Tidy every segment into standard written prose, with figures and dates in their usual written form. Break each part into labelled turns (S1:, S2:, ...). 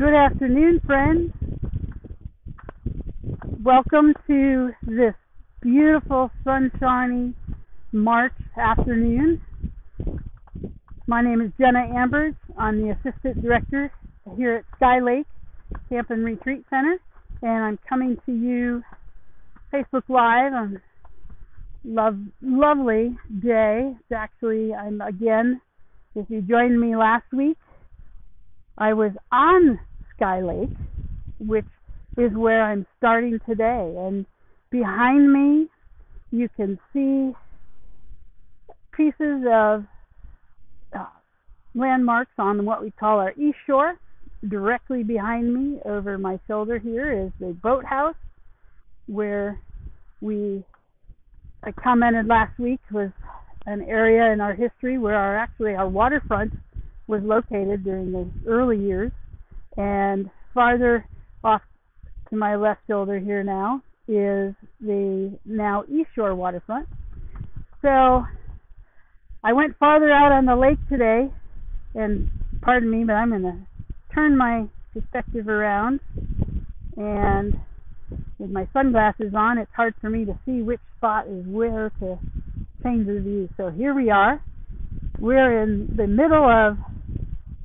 S1: Good afternoon, friends. Welcome to this beautiful, sunshiny March afternoon. My name is Jenna. I'm the Assistant Director here at Sky Lake Camp and Retreat Center, and I'm coming to you Facebook Live on lovely day. It's actually, if you joined me last week, I was on Sky Lake, which is where I'm starting today. And behind me, you can see pieces of landmarks on what we call our east shore. Directly behind me, over my shoulder here, is the boathouse, where I commented last week, was an area in our history where our waterfront was located during the early years. And farther off to my left shoulder here now is the now East Shore waterfront. So I went farther out on the lake today, and pardon me, but I'm going to turn my perspective around, and with my sunglasses on, it's hard for me to see which spot is where to change the view. So here we are. We're in the middle of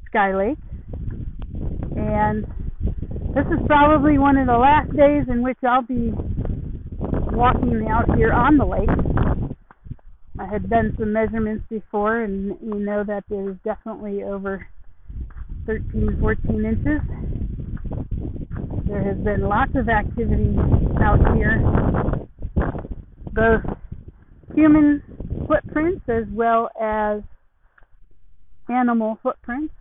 S1: Sky Lake, and this is probably one of the last days in which I'll be walking out here on the lake. I had done some measurements before, and you know that there's definitely over 13, 14 inches. There has been lots of activity out here, both human footprints as well as animal footprints,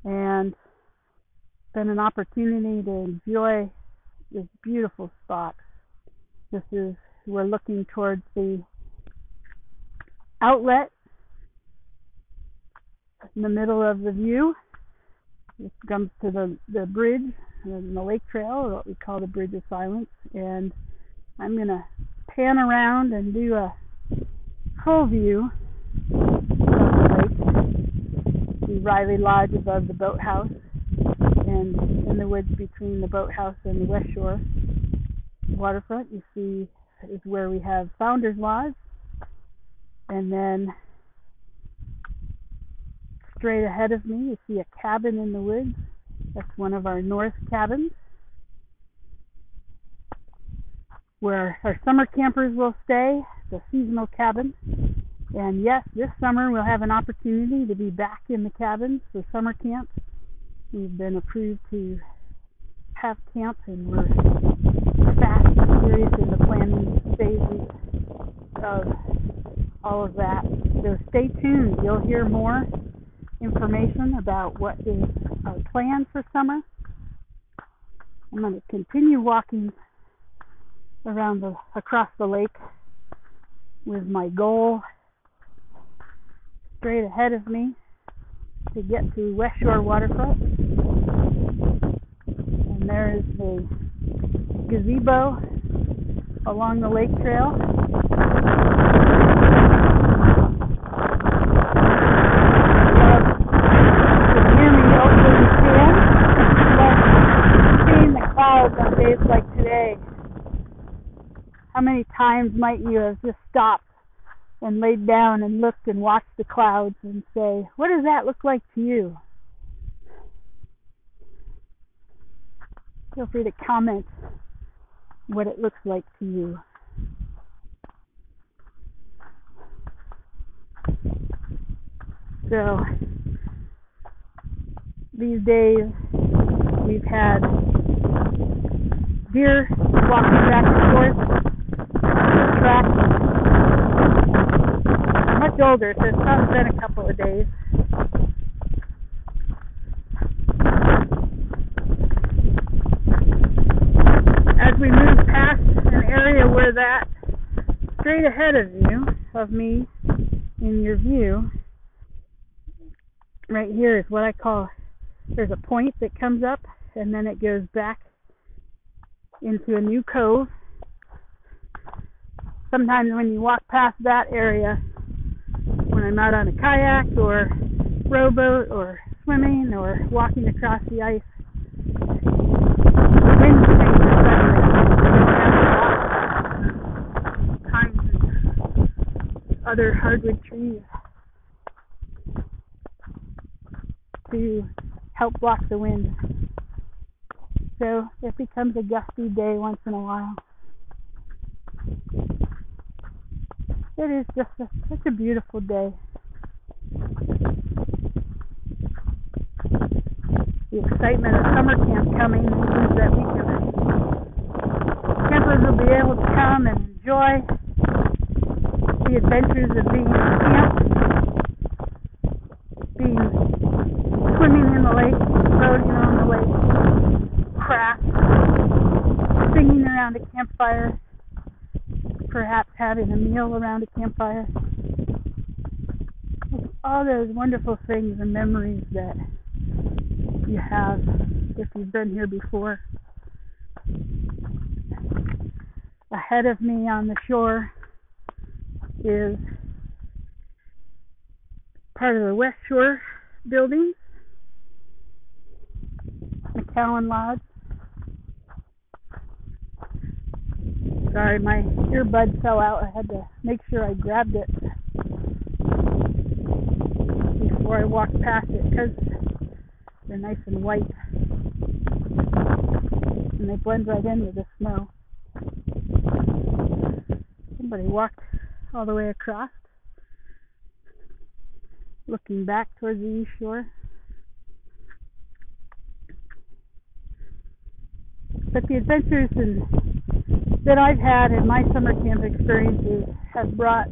S1: and been an opportunity to enjoy this beautiful spot. We're looking towards the outlet in the middle of the view. It comes to the bridge and the lake trail, or what we call the Bridge of Silence, and I'm going to pan around and do a full view of the lake. See Riley Lodge above the boathouse, and in the woods between the boathouse and the West Shore waterfront, you see, is where we have Founders Lodge. And then straight ahead of me, you see a cabin in the woods. That's one of our north cabins, where our summer campers will stay, the seasonal cabin. And yes, this summer we'll have an opportunity to be back in the cabins for summer camp. We've been approved to have camp, and we're fast and serious in the planning phases of all of that. So stay tuned. You'll hear more information about what is our plan for summer. I'm going to continue walking across the lake with my goal straight ahead of me to get to West Shore waterfront. And there is the gazebo along the lake trail. On days like today, how many times might you have just stopped and laid down and looked and watched the clouds and say, what does that look like to you? Feel free to comment what it looks like to you. So these days we've had deer walking back and forth the track. Much older, so it's probably been a couple of days. As we move past an area where that straight ahead of me in your view, right here is what I call, there's a point that comes up and then it goes back into a new cove. Sometimes when you walk past that area, when I'm out on a kayak or rowboat or swimming or walking across the ice, the wind changes suddenly. Pines and other hardwood trees to help block the wind. So it becomes a gusty day once in a while. It is just such a beautiful day. The excitement of summer camp coming means that campers will be able to come and enjoy the adventures of being in camp, swimming in the lake, floating on the lake, craft, singing around a campfire, perhaps having a meal around a campfire. All those wonderful things and memories that you have if you've been here before. Ahead of me on the shore is part of the West Shore building, McCowan Lodge. Sorry, my earbud fell out. I had to make sure I grabbed it before I walked past it because they're nice and white and they blend right in with the snow. Somebody walked all the way across, looking back towards the east shore. But the adventures that I've had in my summer camp experiences have brought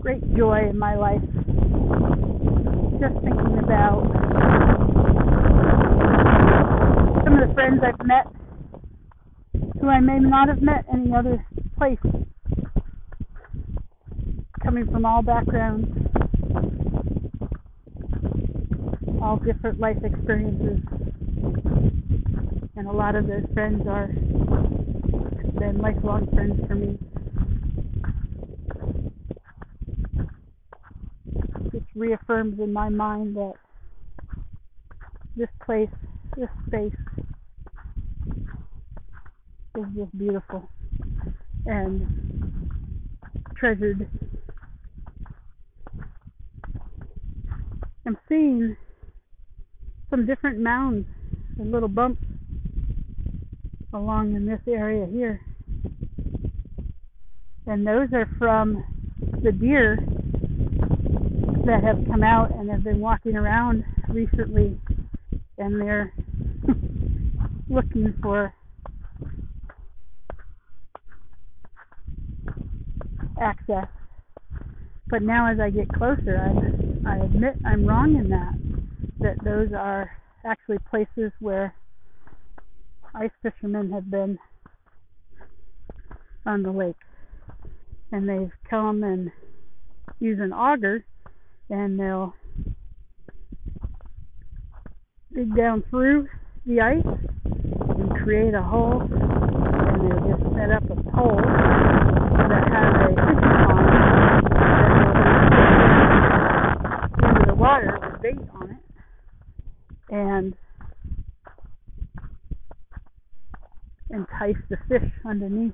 S1: great joy in my life. Just thinking about some of the friends I've met who I may not have met any other place, coming from all backgrounds, all different life experiences, and a lot of those friends have been lifelong friends for me. It reaffirms in my mind that this place, this space is just beautiful and treasured. I'm seeing some different mounds and little bumps along in this area here, and those are from the deer that have come out and have been walking around recently, and they're looking for access. But now as I get closer, I admit I'm wrong in that those are actually places where ice fishermen have been on the lake, and they've come and use an auger and they'll dig down through the ice and create a hole, and they'll just set up a pole that has a fishing pond that will into the water with bait on it, and entice the fish underneath.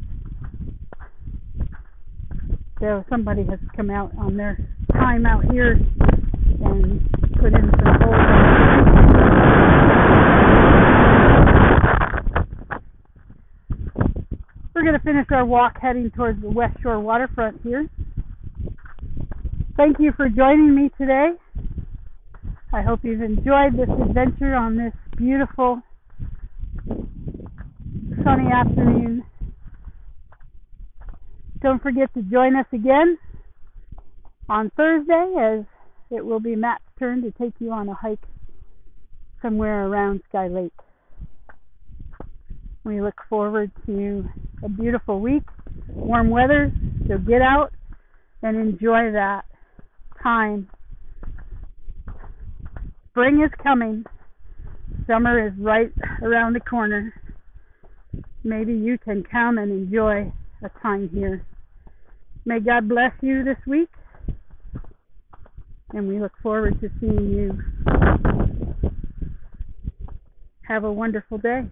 S1: So somebody has come out on their time out here and put in some holes. We're going to finish our walk heading towards the West Shore waterfront here. Thank you for joining me today. I hope you've enjoyed this adventure on this beautiful sunny afternoon. Don't forget to join us again on Thursday, as it will be Matt's turn to take you on a hike somewhere around Sky Lake. We look forward to a beautiful week, warm weather, so get out and enjoy that time. Spring is coming. Summer is right around the corner. Maybe you can come and enjoy a time here. May God bless you this week. and we look forward to seeing you. Have a wonderful day.